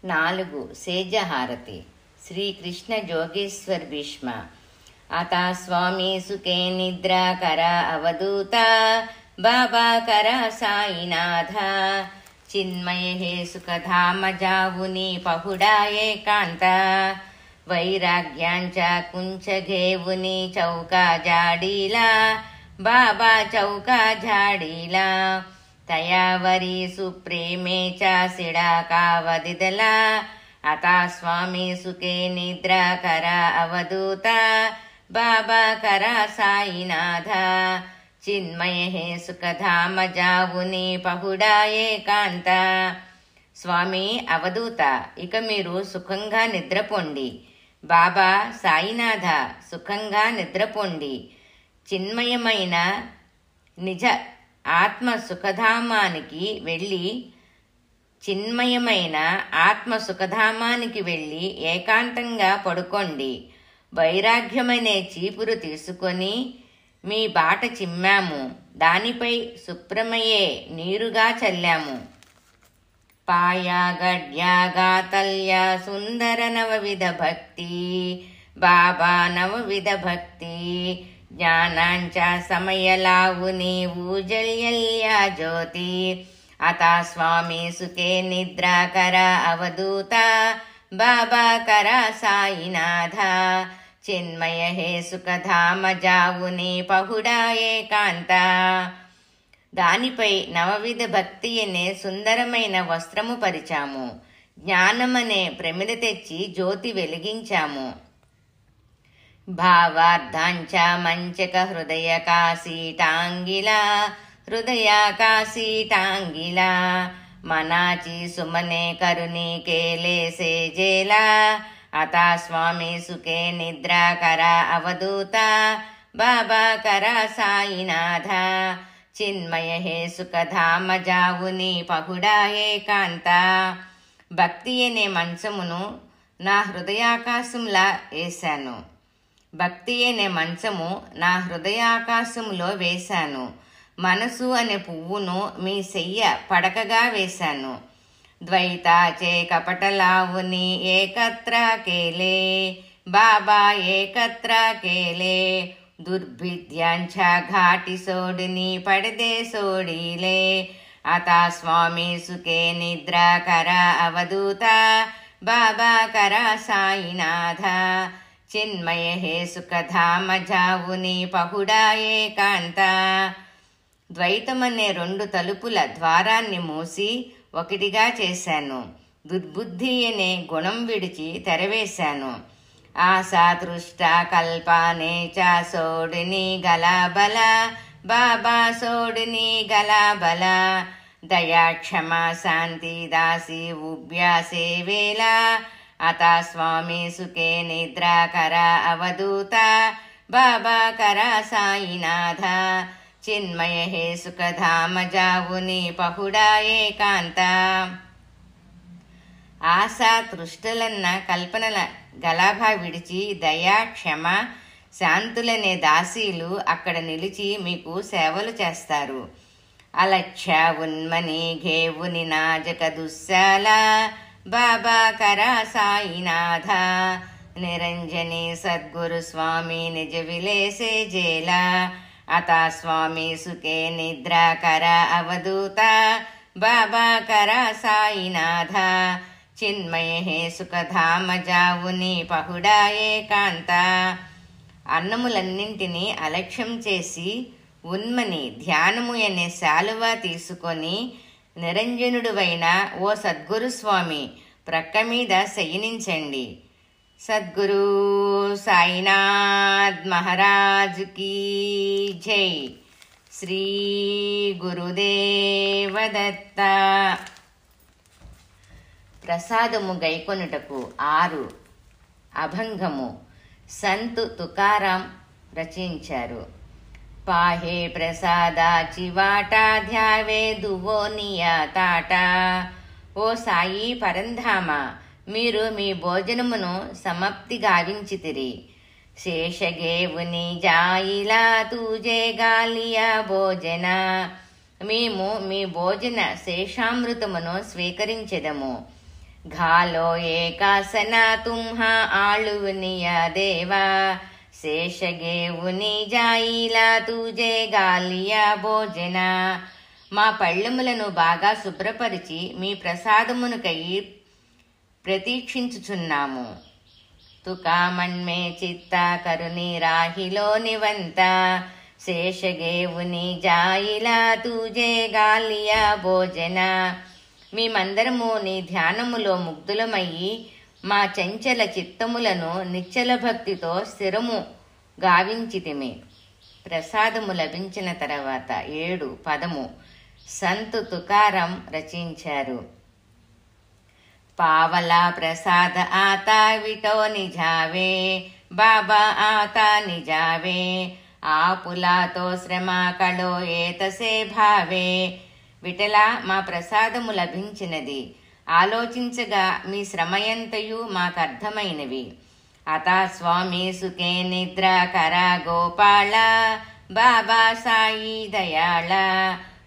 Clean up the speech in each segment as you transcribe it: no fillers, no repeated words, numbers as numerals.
4. సేజహారతి. శ్రీకృష్ణ జోగేశ్వర్ భీష్మ. आता स्वामी सुखे निद्रा करा अवधूता बाबा करा साईनाथ चिन्मय हे सुखधाम जाऊनी पहुडा एकांत वैराग्यांच्या कुंच घेऊनी चौका झाडीला बाबा चौका झाडीला तयावरी सुप्रेमेच्या सिडा कावदिदला आता स्वामी सुखे निद्रा करा अवधूता बाबा करा साईनाथ चिन्मय हे सुखधाम जाऊनी पहुडा ఏకాంత. స్వామి అవధూత, ఇక మీరు సుఖంగా నిద్రపోండి. బాబా సాయినాథ, సుఖంగా నిద్రపోండి. చిన్మయమైన నిజ ఆత్మ సుఖధామానికి వెళ్ళి చిన్మయమైన ఆత్మ సుఖధామానికి వెళ్ళి ఏకాంతంగా పడుకోండి. వైరాగ్యమనే చీపురు తీసుకొని మీ బాట చిమ్మాము, దానిపై సుప్రమయే నీరుగా చల్లాము. పాయాగడ్యాగాతల్య సుందర నవవిధ భక్తి బాబా నవవిధ భక్తి జ్ఞానాంచ సమయలావుని ఊజల్యల్యా జ్యోతి आता स्वामी सुखे निद्रा करा अवधूता बाबा करा साईनाथ चिन्मय हे सुखधाम जाऊनी పహుడా ఏకాంత. దానిపై నవవిధ భక్తి అనే సుందరమైన వస్త్రము పరిచాము, జ్ఞానమనే ప్రమిద తెచ్చి జ్యోతి వెలిగించాము. భావార్థాంచ మంచక హృదయ కాశీటాంగిలా हृदयाकाशीटांगिला मनाची सुमने करुणी केले सेजेला आता स्वामी सुखे निद्रा करा अवधूता बाबा करा साईनाथ चिन्मय हे सुखधाम जाऊनी పహుడా ఏకాంత. భక్తి అనే మంచమును నా హృదయాకాశంలా వేశాను. భక్తి అనే మంచము నా హృదయాకాశంలో వేశాను. మనసు అనే పువ్వును మీ శయ్య పడకగా వేశాను. ద్వైతాచే కపటలావుని ఏకత్ర కేలే బాబా ఏకత్ర కేలే దుర్భిద్యాంఛ ఘాటి సోడిని పడదే సోడీలే आता स्वामी सुखे निद्रा करा अवधूता बाबा करा साईनाथ चिन्मय हे सुखधाम जाऊनी పహుడా ఏకాంత. ద్వైతమనే 2 తలుపుల ద్వారాన్ని మూసి ఒకటిగా చేశాను. దుర్బుద్ధి అనే గుణం విడిచి తెరవేశాను. ఆశా తృష్ట కల్పానే చ సోడిని గలాబల బాబా సోడిని గలాబల దయా క్షమా శాంతి దాసి ఉభ్యాసే వేళ आता स्वामी सुखे निद्रा करा अवधूता बाबा करा साईनाथ चिन्मय हे सुखधाम जाऊनी పహుడా ఏకాంత. ఆశ తృష్టులన్న కల్పనల గలాభా విడిచి దయా క్షమ శాంతులనే దాసీలు అక్కడ నిలిచి మీకు సేవలు చేస్తారు. అలక్ష్య ఉన్మని ఘేవుని నాజక దుశ్శాల బాబా కరా సాయినాథ నిరంజని సద్గురు స్వామి నిజ విలేసే జేలా आता स्वामी सुखे निद्रा करा अवधूता बाबा करा साईनाथ चिन्मय हे सुखधाम जाऊनी పహుడా ఏకాంత. అన్నములన్నింటినీ అలక్ష్యం చేసి ఉన్మని ధ్యానము అనే శాలువా తీసుకొని నిరంజనుడువైన ఓ సద్గురు స్వామి ప్రక్క మీద శయనించండి. సద్గురు సాయినాథ్ మహారాజ్ కీ జై. శ్రీ గురుదేవ దత్త. ప్రసాదము గైకొనుటకు 6 అభంగము సంత్ తుకారాం రచించారు. పాహే ప్రసాదాచి వాటా ధ్యావే దువో నియతాట. ఓ సాయి పరంధామ, మీరు మీ భోజనమును సమాప్తి గావించితిరి. శేషగేవుని జాయిలా తూజే గాలియా భోజన. మేము మీ భోజన శేషామృతమును స్వీకరించెదము. घालो एकासना तुम्हा आळुवनिया देवा శేషగేవుని జాయిలా తూజే గాలియా భోజన. మా పళ్ళెములను బాగా శుభ్రపరిచి మీ ప్రసాదమునకై ప్రతీక్షించుచున్నాము. తుకామన్మే చిత్త కరుని రాహిలో నివంత శేషగేవుని జాయిలా తూజే గాలియా భోజన. మేమందరము నీ ధ్యానములో ముగ్ధులమయ్యి మా చంచల చిత్తములను నిశ్చల భక్తితో స్థిరము గావించితిమి. ప్రసాదము లభించిన తర్వాత 7 పదము సంతు తుకారం రచించారు. పావలా ప్రసాద ఆతా విటో నిజావే బాబా ఆతా నిజావే ఆపులాతో శ్రమ కళో ఏతసే భావే. విఠలా, మా ప్రసాదము లభించినది. ఆలోచించగా మీ శ్రమయంతయు మాకర్థమైనవి. అతా స్వామి సుఖే నిద్ర కరా గోపాళ బాబా సాయి దయాళ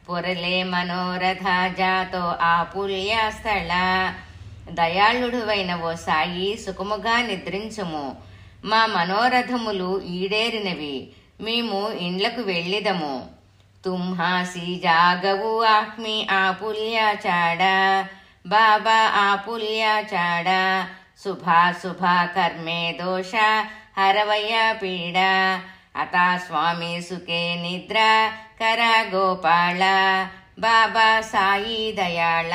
పురలే మనోరథ జాతో ఆపుల్య స్థళ. దయాళుడువైన ఓ సాయి, సుఖముగా నిద్రించుము. మా మనోరథములు ఈడేరినవి. మేము ఇండ్లకు వెళ్ళిదము. తుంహాసి జాగవు ఆహ్మి ఆపుల్య చాడ బాబా ఆపుల్య చాడ శుభా కర్మే దోష హరవయ పీడ. అతా స్వామి సుఖే నిద్ర కర గోపాళ బాబా సాయి దయాళ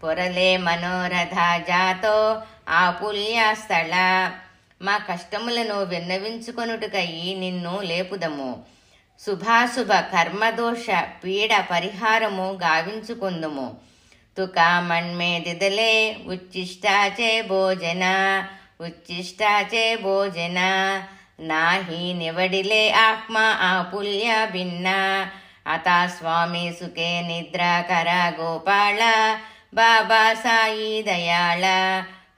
పొరలే మనోరథ జాతో ఆపుల్య స్థళ. మా కష్టములను విన్నవించుకొనుటకయి నిన్ను లేపుదము. శుభాశుభ కర్మదోష పీడ పరిహారము గావించుకుందుము. తుకామన్మే దిదలే ఉచ్చిష్టాచే భోజన ఉచ్చిష్టాచే భోజన నాహి నివడిలే ఆత్మ ఆపుల్య భిన్న. అతా స్వామి సుఖే నిద్ర కర గోపాళ బాబా సాయి దయాళ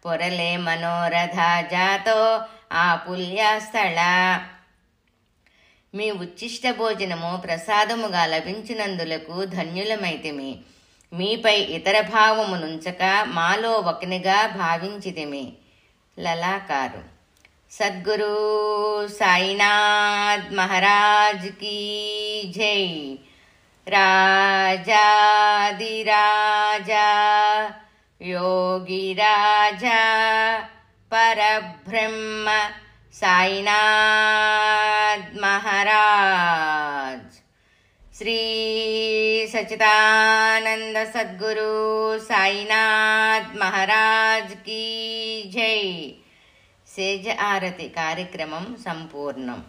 పొరలే మనోరథ జాతో ఆపుల్య స్థళ. మీ ఉచ్చిష్ట భోజనము ప్రసాదముగా లభించినందులకు ధన్యులమైతిమి. మీపై ఇతర భావమునుంచక మాలో ఒకనిగా భావించితిమి. లలాకారు. సద్గురు సాయినాథ్ మహారాజ్ కీ జై. రాజాదిరాజా యోగిరాజా పరబ్రహ్మ సాయినాథ్ మహారాజ్. శ్రీ సచ్చిదానంద సద్గురు సాయినాథ్ మహారాజ్ కీ జై. సేజ ఆరతి కార్యక్రమం సంపూర్ణం.